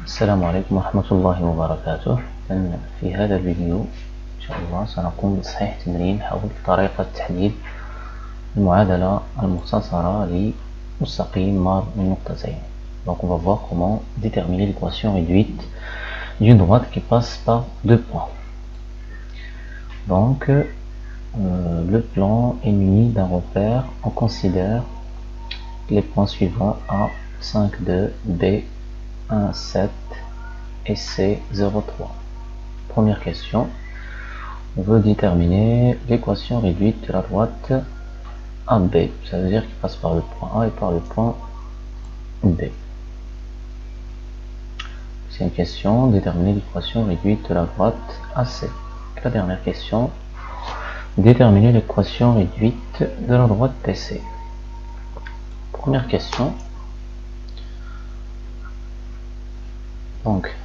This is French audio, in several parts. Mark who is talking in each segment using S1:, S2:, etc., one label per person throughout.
S1: السلام عليكم ورحمة الله وبركاته. في هذا الفيديو إن شاء الله سنقوم بتصحيح تمرين حول طريقة تحديد المعادلة المختصرة لمستقيم مار من نقطتين. Donc on va voir comment déterminer l'équation réduite d'une droite qui passe par deux points. Donc le plan est muni d'un repère. On considère les points suivants: A 5, 2, B 1, 7 et C 0, 3. Première question, on veut déterminer l'équation réduite de la droite AB. Ça veut dire qu'il passe par le point A et par le point B. C'est une question, déterminer l'équation réduite de la droite AC. La dernière question, déterminer l'équation réduite de la droite BC. Première question, donc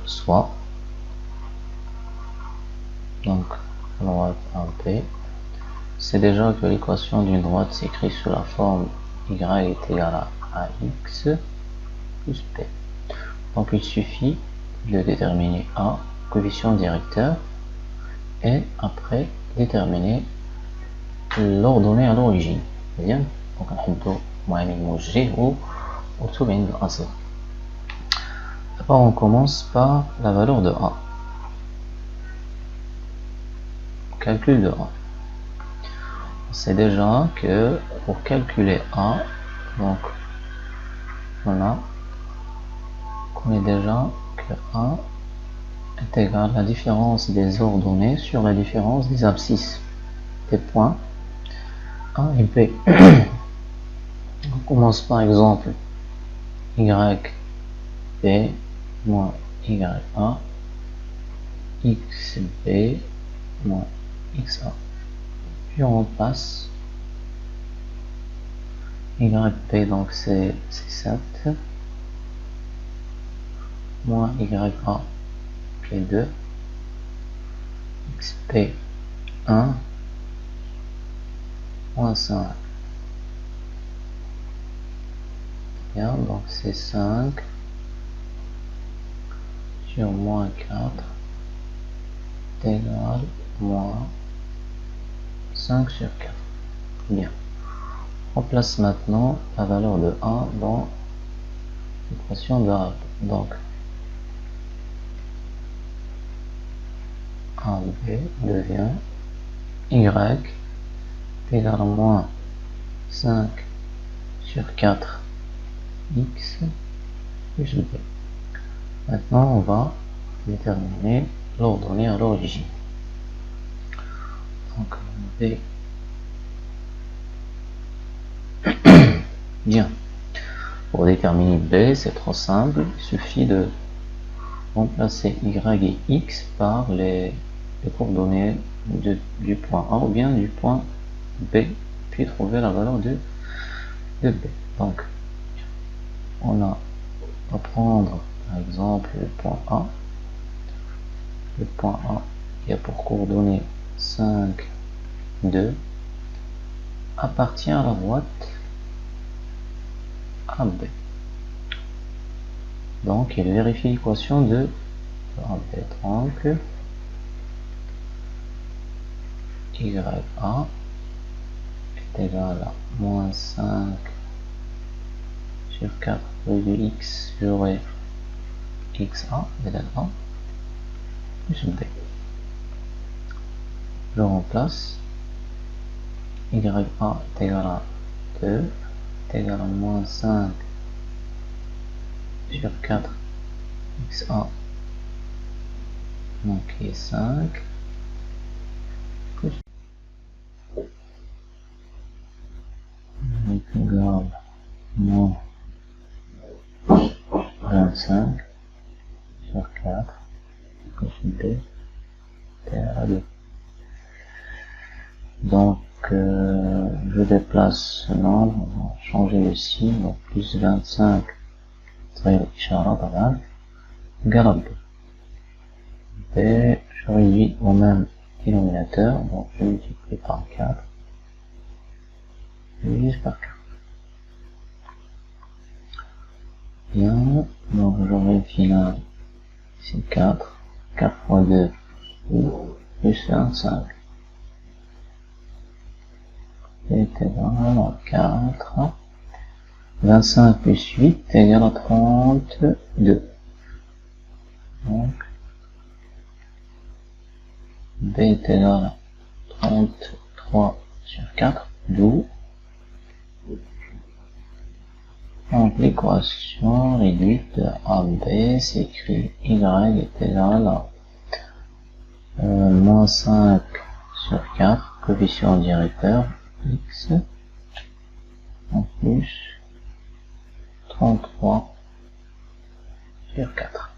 S1: soit donc droite AB, c'est déjà que l'équation d'une droite s'écrit sous la forme y est égal à ax plus b. Donc il suffit de déterminer A, coefficient directeur, et après déterminer l'ordonnée à l'origine. Bien, donc d'abord on commence par la valeur de A. Calcul de A. On sait déjà que pour calculer A, donc on connaît déjà que A est égal à la différence des ordonnées sur la différence des abscisses des points A et B. On commence par exemple YB moins YA, XB moins XA. Puis on passe YB, donc c'est 7, moins YA qui est 2, XB 1, moins 5. Bien, donc c'est 5 sur moins 4 égale moins 5 sur 4. Bien. On place maintenant la valeur de A dans l'équation de A. Donc AB devient Y égale à moins 5 sur 4 X plus B. Maintenant on va déterminer l'ordonnée à l'origine. Donc B. Bien. Pour déterminer B, c'est trop simple. Il suffit de remplacer Y et X par les coordonnées du point A ou bien du point B, puis trouver la valeur de B. Donc, on va prendre par exemple le point A. Le point A qui a pour coordonnées 5, 2, appartient à la droite AB. Donc il vérifie l'équation de AB. Donc YA est égal à moins 5 sur 4 de X j'aurai XA égale A plus B. Je remplace YA est égal à 2 est égal à moins 5 sur 4 XA, donc qui est 5 plus égal moins 25 sur 4 plus B égale à 2. Donc je déplace ce nombre, on va changer le signe, donc plus 25 égale à B. B, je réduis au même dénominateur, donc je multiplie par 4, je divise par 4. Bien, Donc je vérifie là, c'est 4. 4 fois 2, plus 25. C'est égal à 4. 25 plus 8 égale à 32. Donc, B est égal à 33 sur 4, 12. Donc, l'équation réduite de AB s'écrit Y est égal à moins 5 sur 4, coefficient directeur, X, en plus 33 sur 4.